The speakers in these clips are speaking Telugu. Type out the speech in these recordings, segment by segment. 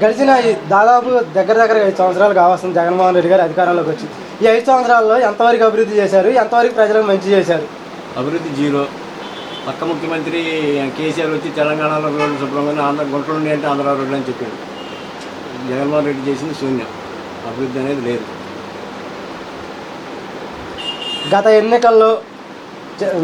గడిచిన దాదాపు దగ్గర 5 సంవత్సరాలు కావస్తుంది జగన్మోహన్ రెడ్డి గారు అధికారంలోకి వచ్చి. ఈ 5 సంవత్సరాల్లో ఎంతవరకు అభివృద్ధి చేశారు, ఎంతవరకు ప్రజలకు మంచి చేశారు? అభివృద్ధి జీరో. పక్క ముఖ్యమంత్రి కేసీఆర్ వచ్చి తెలంగాణలో రోడ్లు శుభ్రంగా గుంటలు ఉన్నాయి అంటే ఆంధ్ర రోడ్లు అని చెప్పాడు. జగన్మోహన్ రెడ్డి చేసింది శూన్యం, అభివృద్ధి అనేది లేదు. గత ఎన్నికల్లో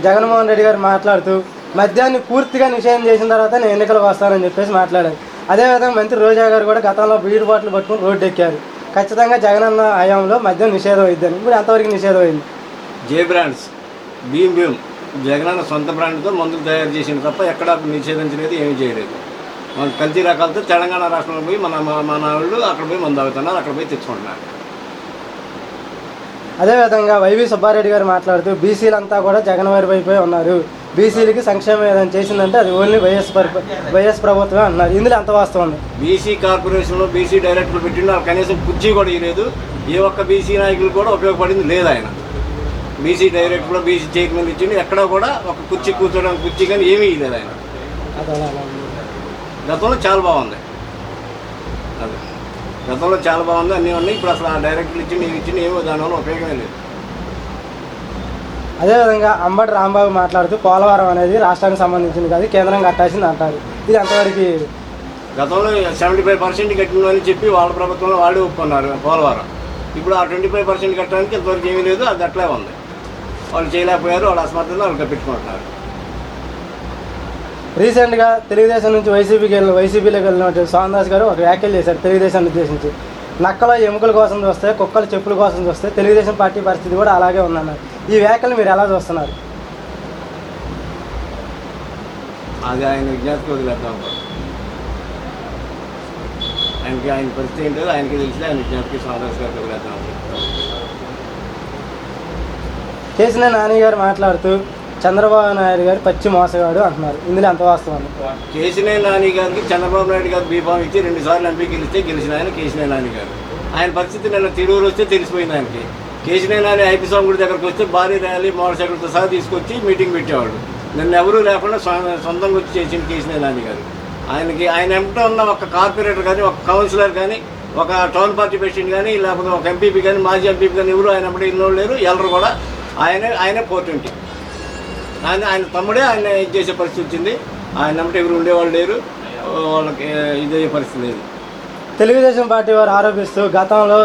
జగన్మోహన్ రెడ్డి గారు మాట్లాడుతూ మద్యాన్ని పూర్తిగా నిషేధం చేసిన తర్వాత నేను ఎన్నికలకు వస్తానని చెప్పేసి మాట్లాడారు. అదేవిధంగా మంత్రి రోజా గారు కూడా గతంలో బీడు బాటిల్ పట్టుకుని రోడ్డు ఎక్కారు. ఖచ్చితంగా జగనన్న హయాంలో మద్యం నిషేధం అయిద్దని. ఇప్పుడు ఎంతవరకు నిషేధం అయింది? జే బ్రాండ్స్, భీమ్ జగనన్న సొంత బ్రాండ్తో మందులు తయారు చేసిన తప్ప ఎక్కడ నిషేధించలేదు, ఏమీ చేయలేదు. మన కల్తీ రకాలతో తెలంగాణ రాష్ట్రంలో పోయి మన వాళ్ళు అక్కడ పోయి మందు తాగుతున్నారు, అక్కడ పోయి తెచ్చుకుంటున్నారు. అదేవిధంగా వైవి సుబ్బారెడ్డి గారు మాట్లాడుతూ బీసీలంతా కూడా జగన్ వారి వైపే ఉన్నారు, బీసీలకి సంక్షేమం ఏదైనా చేసిందంటే అది ఓన్లీ వైఎస్ ప్రభుత్వమే అన్నారు. ఇందులో ఎంత వాస్తవం ఉంది? బీసీ కార్పొరేషన్లో బీసీ డైరెక్టర్లు పెట్టిన కనీసం కుర్చీ కూడా ఇవ్వలేదు. ఏ ఒక్క బీసీ నాయకులు కూడా ఉపయోగపడింది లేదు. ఆయన బీసీ డైరెక్టర్లో బీసీ చైర్మన్ ఇచ్చింది, ఎక్కడ కూడా ఒక కుర్చీ కూర్చోడానికి కుర్చీ కానీ ఏమీ ఇవ్వలేదు ఆయన. గతంలో చాలా బాగుంది, అది గతంలో చాలా బాగుంది, అన్నీ ఉన్నాయి. ఇప్పుడు అసలు ఆ డైరెక్టర్లు ఇచ్చింది ఏమో దానివల్ల ఉపయోగమే లేదు. అదేవిధంగా అంబటి రాంబాబు మాట్లాడుతూ పోలవరం అనేది రాష్ట్రానికి సంబంధించింది కాదు, కేంద్రం కట్టాల్సింది అంటారు. ఇది అంతవరకు గతంలో 75% కట్టిందని చెప్పి వాళ్ళ ప్రభుత్వంలో వాళ్ళు ఒప్పుకున్నారు పోలవరం. ఇప్పుడు ఆ 25% కట్టడానికి ఇంతవరకు ఏమీ లేదు, అది అట్లే ఉంది. వాళ్ళు చేయలేకపోయారు, వాళ్ళ అసమర్థతను వాళ్ళు కప్పించుకుంటున్నారు. రీసెంట్గా తెలుగుదేశం నుంచి వైసీపీలోకి వెళ్ళినట్టు సోమదాస్ గారు ఒక వ్యాఖ్యలు చేశారు తెలుగుదేశాన్ని ఉద్దేశించి. నక్కల ఎముకల కోసం చూస్తే, కుక్కల చెప్పుల కోసం చూస్తే తెలుగుదేశం పార్టీ పరిస్థితి కూడా అలాగే ఉందన్నారు. ఈ వ్యాఖ్యలు మీరు ఎలా చూస్తున్నారు? అది ఆయన విజ్ఞప్తికి వదిలేద్దాం. ఆయన పరిస్థితి ఏంటో ఆయనకి తెలిసి ఆయన విజ్ఞప్తికి సోమదాస్ గారికి వదిలేద్దాం. కేసీఆర్ నాని గారు మాట్లాడుతూ చంద్రబాబు నాయుడు గారు పచ్చి మోసగాడు అంటున్నారు. ఇందులో ఎంత వాస్తవం? కేసీఆర్ నాని గారికి చంద్రబాబు నాయుడు గారు బీఫామ్ ఇచ్చి 2 సార్లు ఎంపీ గెలిచిన ఆయన కేసీఆర్ నాని గారు. ఆయన పరిస్థితి నిన్న తిరువురు వస్తే తెలిసిపోయింది ఆయనకి. కేసీఆర్ నాని ఐపీ స్వామి గుడి దగ్గరకు వస్తే భారీ ర్యాలీ మోటార్ సైకిల్తో సహా తీసుకొచ్చి మీటింగ్ పెట్టేవాడు. నిన్న ఎవరూ లేకుండా సొంతంగా వచ్చి చేసింది కేసీఆర్ నాని గారు. ఆయన ఎంట ఉన్న ఒక కార్పొరేటర్ కానీ, ఒక కౌన్సిలర్ కానీ, ఒక టౌన్ పార్టీ ప్రెసిడెంట్ కానీ, లేకపోతే ఒక ఎంపీపీ కానీ, మాజీ ఎంపీపీ కానీ ఎవరు ఆయన ఎప్పుడు ఇన్నోళ్ళు లేరు. ఎల్లరు కూడా ఆయనే 420. ఆయన తమ్ముడే ఆయన ఇది చేసే పరిస్థితి వచ్చింది. ఆయన అంటే ఎవరు ఉండేవాళ్ళు లేరు, వాళ్ళకి ఇదే పరిస్థితి లేదు. తెలుగుదేశం పార్టీ వారు ఆరోపిస్తూ గతంలో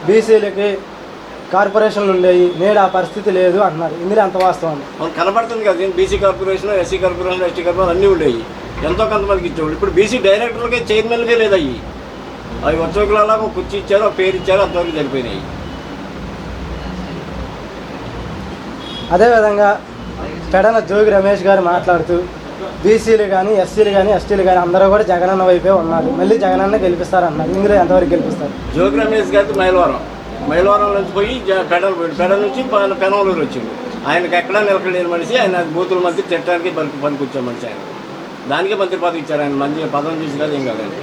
బీసీలకి కార్పొరేషన్లు ఉండేవి, నేడు ఆ పరిస్థితి లేదు అంటున్నారు. ఇందులో ఎంత వాస్తవం? మనకు కనబడుతుంది కదా, BC corporation, SC corporation, ST corporation అన్నీ ఉండేవి. ఎంతో కొంతమందికి ఇచ్చేవాళ్ళు. ఇప్పుడు బీసీ డైరెక్టర్లకే చైర్మన్గా లేదు. అవి వర్చకులలో ఒక కుర్చీ ఇచ్చారు, ఒక పేరు ఇచ్చారు, అంతవరకు సరిపోయినాయి. అదేవిధంగా పెడన జోగి రమేష్ గారు మాట్లాడుతూ బీసీలు కానీ, ఎస్సీలు కానీ, ఎస్టీలు కానీ అందరూ కూడా జగనన్న వైపే ఉన్నారు, మళ్ళీ జగనన్న గెలిపిస్తారన్నారు. ఇందులో ఎంతవరకు గెలిపిస్తారు? జోగి రమేష్ గారికి మైలవరం నుంచి పోయి పెడ నుంచి పెనవలూరు వచ్చింది. ఆయనకి ఎక్కడా నిలకలేని మనిషి. ఆయన బూతుల మధ్య తిట్టడానికి పనికొచ్చే మనిషి. ఆయన దానికే మంత్రి పదవి ఇచ్చారు. ఆయన మంచి పదం చూసి కాదు, ఏం కాదండి.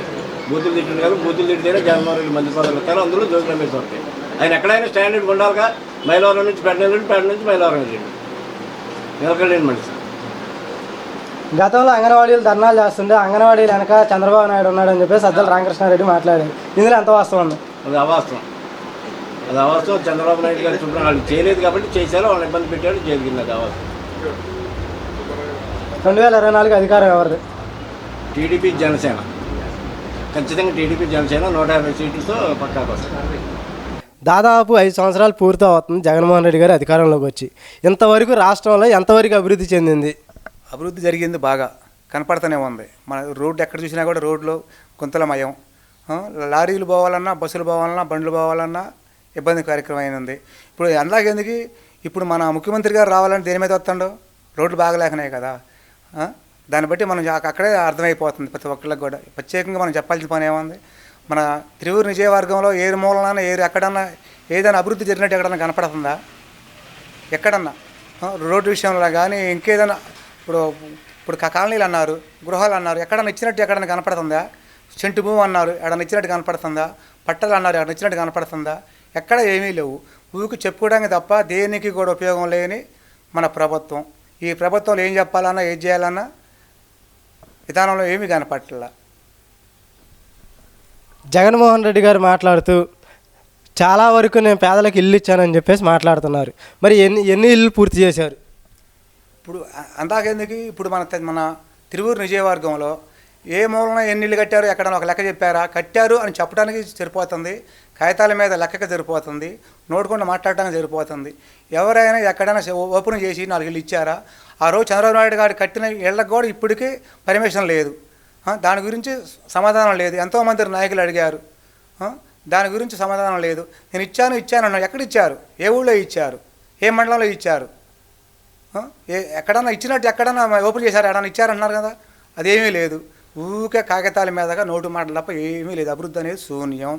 బూతులు తిట్టింది కాదు, బూతులు తిట్టితేనే జగన్మోహన్ రెడ్డి మంత్రి పదవులు ఇస్తారు. అందులో జోగి రమేష్ వస్తాయి. ఆయన ఎక్కడైనా స్టాండర్డ్ ఉండాలిగా. మైలవరం నుంచి పెడ నుంచి మైలవరం వెళ్ళండి, నిలకలేని మనిషి. గతంలో అంగన్వాడీలు ధర్నాలు చేస్తుంటే అంగన్వాడీలు వెనక చంద్రబాబు నాయుడు ఉన్నాడని చెప్పి సజ్జల రామకృష్ణారెడ్డి మాట్లాడారు. ఇందులో ఎంత వాస్తవం? అది అవాస్తవం. చంద్రబాబు నాయుడు గారు శుభ్రం వాళ్ళు చేయలేదు కాబట్టి చేశారు, వాళ్ళని ఇబ్బంది పెట్టాడు, జరిగింది. అది అవాస్తవం. 2024 అధికారం ఎవరిది? టీడీపీ జనసేన. ఖచ్చితంగా టీడీపీ జనసేన 150 సీట్లతో పక్కాకు వస్తుంది. దాదాపు 5 సంవత్సరాలు పూర్తి అవుతుంది జగన్మోహన్ రెడ్డి గారు అధికారంలోకి వచ్చి. ఇంతవరకు రాష్ట్రంలో ఎంతవరకు అభివృద్ధి చెందింది? అభివృద్ధి జరిగింది, బాగా కనపడుతూనే ఉంది. మన రోడ్డు ఎక్కడ చూసినా కూడా రోడ్లు గుంతలమయం. లారీలు పోవాలన్నా, బస్సులు పోవాలన్నా, బండ్లు పోవాలన్నా ఇబ్బంది కార్యక్రమం ఉంది. ఇప్పుడు అలాగేందుకు ఇప్పుడు మన ముఖ్యమంత్రి గారు రావాలంటే దేని మీద వస్తాడో? రోడ్లు బాగలేకనే కదా. దాన్ని బట్టి మనం అక్కడే అర్థమైపోతుంది ప్రతి ఒక్కళ్ళకి కూడా. ప్రత్యేకంగా మనం చెప్పాల్సిన పని ఏముంది? మన తిరువురు నిజవర్గంలో ఏ మూలన ఎక్కడన్నా ఏదైనా అభివృద్ధి జరిగినట్టు ఎక్కడన్నా కనపడుతుందా? ఎక్కడన్నా రోడ్డు విషయంలో కానీ ఇంకేదైనా ఇప్పుడు కాలనీలు అన్నారు, గృహాలు అన్నారు, ఎక్కడన్నా ఇచ్చినట్టు ఎక్కడన్నా కనపడుతుందా? చెంటు భూమి అన్నారు, ఎక్కడన్నా ఇచ్చినట్టు కనపడుతుందా? పట్టలు అన్నారు, ఎక్కడ ఇచ్చినట్టు కనపడుతుందా? ఎక్కడ ఏమీ లేవు. ఊరికి చెప్పుకోవడానికి తప్ప దేనికి కూడా ఉపయోగం లేని మన ప్రభుత్వం. ఈ ప్రభుత్వంలో ఏం చెప్పాలన్నా, ఏం చేయాలన్నా విధానంలో ఏమీ కనపట్ల. జగన్మోహన్ రెడ్డి గారు మాట్లాడుతూ చాలా వరకు నేను పేదలకు ఇల్లు ఇచ్చానని చెప్పేసి మాట్లాడుతున్నారు. మరి ఎన్ని ఇల్లు పూర్తి చేశారు? ఇప్పుడు అందాకెందుకు ఇప్పుడు మన తిరువూరు నియోజకవర్గంలో ఏ మూలన ఎన్ని ఇల్లు కట్టారు ఎక్కడైనా ఒక లెక్క చెప్పారా? కట్టారు అని చెప్పడానికి సరిపోతుంది, కాగితాల మీద లెక్కకి సరిపోతుంది, నోటుకుండా మాట్లాడటానికి సరిపోతుంది. ఎవరైనా ఎక్కడైనా ఓపెన్ చేసి 4 ఇల్లు ఇచ్చారా? ఆ రోజు చంద్రబాబు నాయుడు గారు కట్టిన ఇళ్ళకు కూడా ఇప్పటికీ పర్మిషన్ లేదు. దాని గురించి సమాధానం లేదు. ఎంతోమంది నాయకులు అడిగారు, దాని గురించి సమాధానం లేదు. నేను ఇచ్చాను అన్నా, ఎక్కడ ఇచ్చారు? ఏ ఊళ్ళో ఇచ్చారు? ఏ మండలంలో ఇచ్చారు? ఎక్కడన్నా ఇచ్చినట్టు ఎక్కడన్నా ఓపెన్ చేశారు, ఎక్కడన్నా ఇచ్చారన్నారు కదా, అదేమీ లేదు. ఊరికే కాగితాల మీదగా నోటు మాటలు తప్ప ఏమీ లేదు. అభివృద్ధి అనేది శూన్యం.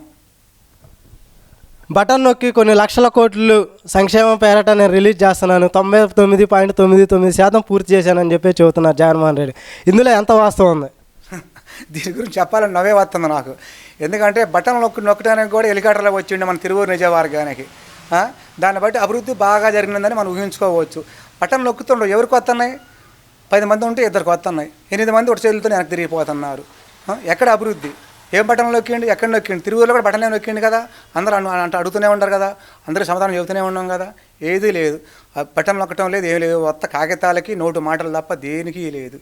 బటన్ నొక్కి కొన్ని లక్షల కోట్లు సంక్షేమం పేరట నేను రిలీజ్ చేస్తున్నాను, 99.99% పూర్తి చేశానని చెప్పి చెబుతున్నారు జగన్మోహన్ రెడ్డి. ఇందులో ఎంత వాస్తవం ఉంది? దీని గురించి చెప్పాలని నవ్వే వస్తుంది నాకు. ఎందుకంటే బటన్ నొక్కడానికి కూడా హెలికాప్టర్లో వచ్చిండే మన తిరువూరు నియోజకవర్గానికి. దాన్ని బట్టి అభివృద్ధి బాగా జరిగిందని మనం ఊహించుకోవచ్చు. బటన్ నొక్కుతుండ్రు, ఎవరికి వస్తున్నాయి? 10 మంది ఉంటే 2 వస్తున్నాయి, 8 మంది ఒక చేతులతో వెనక్కి తిరిగిపోతున్నారు. ఎక్కడ అభివృద్ధి? ఏం బటన్ నొక్కిండి? ఎక్కడ నొక్కిండి? తిరువూరులో కూడా బటన్లే నొక్కిండి కదా, అందరూ అంటే అడుగుతూనే ఉంటారు కదా, అందరూ సమాధానం చెబుతూనే ఉన్నాం కదా. ఏదీ లేదు, బటన్ నొక్కటం లేదు, ఏం లేదు. కొత్త కాగితాలకి నోటు మాటలు తప్ప దేనికి లేదు.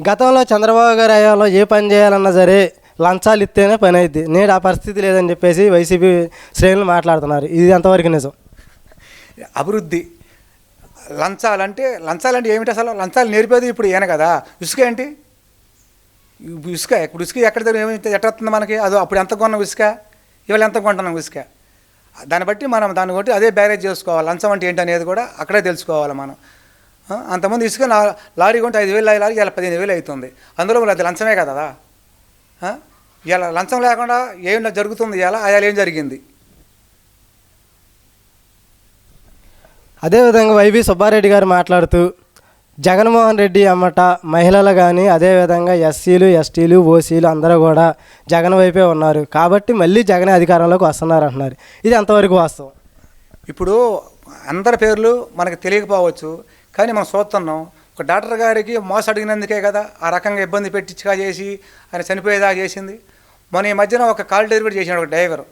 గతంలో చంద్రబాబు గారి హయాంలో ఏ పని చేయాలన్నా సరే లంచాలు ఇస్తేనే పని అయింది. నేడు ఆ పరిస్థితి లేదని చెప్పేసి వైసీపీ శ్రేణులు మాట్లాడుతున్నారు. ఇది ఎంతవరకు నిజం? అభివృద్ధి లంచాలంటే ఏమిటి అసలు? లంచాలు నేర్పేది ఇప్పుడు ఈయన కదా. ఇసుక ఏంటి? ఇప్పుడు ఇసుక ఎక్కడ ఎట్ట వస్తుంది మనకి? అది అప్పుడు ఎంత కొన్నాం ఇసుక, ఇవాళ ఎంత కొంటున్నాం ఇసుక? దాన్ని బట్టి మనం దాన్ని బట్టి అదే బ్యారేజ్ చేసుకోవాలి. లంచం అంటే ఏంటి అనేది కూడా అక్కడే తెలుసుకోవాలి మనం. అంతమంది ఇసుక లారీ కొంటే 5,000 లారీ ఇలా 15,000 అవుతుంది. అందులో అది లంచమే కదా. ఇలా లంచం లేకుండా ఏం జరుగుతుంది? ఇలా అయాలు ఏం జరిగింది? అదేవిధంగా వైవి సుబ్బారెడ్డి గారు మాట్లాడుతూ జగన్మోహన్ రెడ్డి అమ్మట మహిళలు కానీ అదేవిధంగా ఎస్సీలు ఎస్టీలు ఓసీలు అందరూ కూడా జగన్ వైపే ఉన్నారు కాబట్టి మళ్ళీ జగనే అధికారంలోకి వస్తున్నారు అంటున్నారు. ఇది ఎంతవరకు వాస్తవం? ఇప్పుడు అందరి పేర్లు మనకు తెలియకపోవచ్చు, కానీ మనం చూస్తున్నాం. ఒక డాక్టర్ గారికి మోస అడిగినందుకే కదా ఆ రకంగా ఇబ్బంది పెట్టించుగా చేసి ఆయన చనిపోయేదా చేసింది. మన ఈ మధ్యన ఒక కాల్ డెలివరీ చేసినాడు ఒక డ్రైవర్,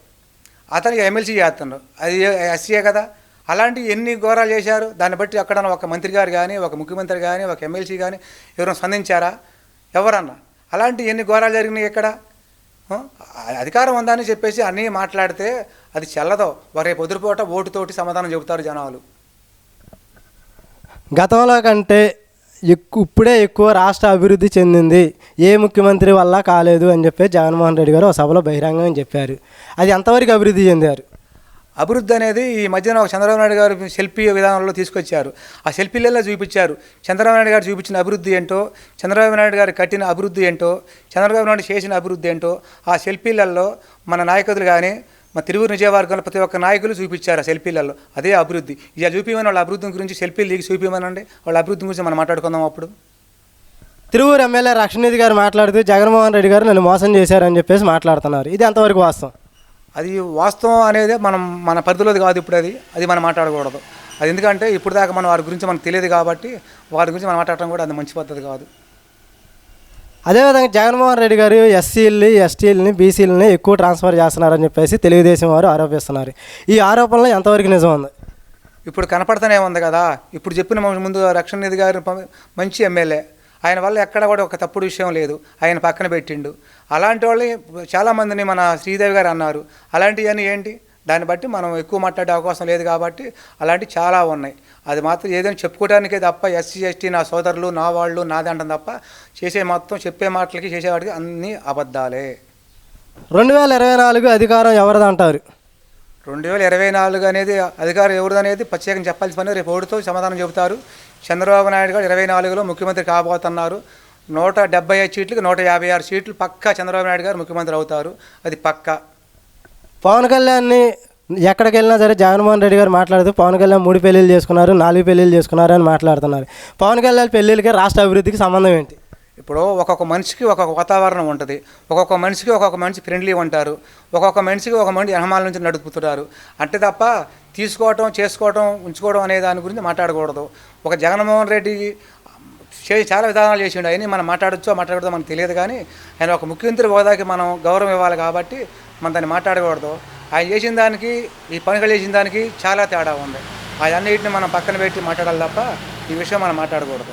అతనికి ఎమ్మెల్సీ చేస్తున్నాడు, అది ఎస్సీయే కదా. అలాంటి ఎన్ని ఘోరాలు చేశారు. దాన్ని బట్టి అక్కడ ఒక మంత్రి గారు కానీ ఒక ముఖ్యమంత్రి కానీ ఒక ఎమ్మెల్సీ కానీ ఎవరైనా స్పందించారా? ఎవరన్నా? అలాంటి ఎన్ని ఘోరాలు జరిగినాయి ఇక్కడ. అధికారం ఉందని చెప్పేసి అన్నీ మాట్లాడితే అది చెల్లదో. రేపు పొద్దుపోట ఓటుతోటి సమాధానం చెబుతారు జనాలు. గతంలో కంటే ఇప్పుడే ఎక్కువ రాష్ట్ర అభివృద్ధి చెందింది, ఏ ముఖ్యమంత్రి వల్ల కాలేదు అని చెప్పి జగన్మోహన్ రెడ్డి గారు ఒక సభలో బహిరంగంగా చెప్పారు. అది ఎంతవరకు అభివృద్ధి చెందారు? అభివృద్ధి అనేది ఈ మధ్యన ఒక చంద్రబాబు నాయుడు గారు సెల్ఫీ విధానంలో తీసుకొచ్చారు. ఆ సెల్ఫీలలో చూపించారు చంద్రబాబు నాయుడు గారు చూపించిన అభివృద్ధి ఏంటో, చంద్రబాబు నాయుడు గారు కట్టిన అభివృద్ధి ఏంటో, చంద్రబాబు నాయుడు చేసిన అభివృద్ధి ఏంటో ఆ సెల్ఫీలలో మన నాయకులు కానీ మా తిరువూరు నియోజకవర్గంలో ప్రతి ఒక్క నాయకులు చూపించారు ఆ సెల్ఫీలలో. అదే అభివృద్ధి. ఇక చూపించమని వాళ్ళ అభివృద్ధి గురించి సెల్ఫీలు దిగి చూపించమనండి, వాళ్ళ అభివృద్ధి గురించి మనం మాట్లాడుకుందాం. అప్పుడు తిరువూరు ఎమ్మెల్యే రక్షణనిధి గారు మాట్లాడుతూ జగన్మోహన్ రెడ్డి గారు నన్ను మోసం చేశారని చెప్పేసి మాట్లాడుతున్నారు. ఇది ఎంతవరకు వాస్తవం? అది వాస్తవం అనేది మన పరిధిలోది కాదు. ఇప్పుడు అది మనం మాట్లాడకూడదు. అది ఎందుకంటే ఇప్పుడు దాకా మనం వారి గురించి మనకు తెలియదు కాబట్టి వారి గురించి మనం మాట్లాడటం కూడా అది మంచి పద్ధతి కాదు. అదేవిధంగా జగన్మోహన్ రెడ్డి గారు ఎస్సీలని ఎస్టీలని బీసీలని ఎక్కువ ట్రాన్స్ఫర్ చేస్తున్నారని చెప్పేసి తెలుగుదేశం వారు ఆరోపిస్తున్నారు. ఈ ఆరోపణలో ఎంతవరకు నిజం ఉంది? ఇప్పుడు కనపడుతూనే ఉంది కదా. ఇప్పుడు చెప్పిన ముందు రక్షణనిధి గారు మంచి ఎమ్మెల్యే, ఆయన వల్ల ఎక్కడ కూడా ఒక తప్పుడు విషయం లేదు, ఆయన పక్కన పెట్టిండు. అలాంటి వాళ్ళు చాలామందిని మన శ్రీదేవి గారు అన్నారు. అలాంటివన్నీ ఏంటి? దాన్ని బట్టి మనం ఎక్కువ మాట్లాడే అవకాశం లేదు కాబట్టి అలాంటివి చాలా ఉన్నాయి. అది మాత్రం ఏదైనా చెప్పుకోవడానికే తప్ప ఎస్సీ ఎస్టీ నా సోదరులు నా వాళ్ళు నాది అంటాం తప్ప చేసే మొత్తం చెప్పే మాటలకి చేసేవాడికి అన్నీ అబద్ధాలే. 2024 అధికారం ఎవరిది అంటారు? 2024 అనేది అధికారం ఎవరిది అనేది ప్రత్యేకంగా చెప్పాల్సిన పని రేపు ఓడితో సమాధానం చెబుతారు. చంద్రబాబు నాయుడు గారు 2024లో ముఖ్యమంత్రి కాబోతున్నారు. 175 సీట్లకు 156 సీట్లు పక్కా చంద్రబాబు నాయుడు గారు ముఖ్యమంత్రి అవుతారు. అది పక్కా. పవన్ కళ్యాణ్ని ఎక్కడికి వెళ్ళినా సరే జగన్మోహన్ రెడ్డి గారు మాట్లాడుతూ పవన్ కళ్యాణ్ 3 పెళ్ళిళ్ళు చేసుకున్నారు, 4 పెళ్ళిళ్ళు చేసుకున్నారు అని మాట్లాడుతున్నారు. పవన్ కళ్యాణ్ పెళ్ళిళ్ళకి రాష్ట్ర అభివృద్ధికి సంబంధం ఏంటి? ఇప్పుడు ఒక్కొక్క మనిషికి ఒక్కొక్క వాతావరణం ఉంటుంది. ఒక్కొక్క మనిషి ఫ్రెండ్లీ ఉంటారు, ఒక్కొక్క మనిషికి ఒక మనిషి ఎనమాల నుంచి నడుపుతున్నారు. అంటే తప్ప తీసుకోవటం చేసుకోవటం ఉంచుకోవడం అనే దాని గురించి మాట్లాడకూడదు. ఒక జగన్మోహన్ రెడ్డి చాలా విధానాలు చేసిండు. అవన్నీ మనం మాట్లాడచ్చో మాట్లాడకూడదో మనకు తెలియదు, కానీ ఆయన ఒక ముఖ్యమంత్రి హోదాకి మనం గౌరవం ఇవ్వాలి కాబట్టి మనం దాన్ని మాట్లాడకూడదు. ఆయన చేసిన దానికి ఈ పనులు చేసిన దానికి చాలా తేడా ఉంది. అవన్నిటిని మనం పక్కన పెట్టి మాట్లాడాలి తప్ప ఈ విషయం మనం మాట్లాడకూడదు.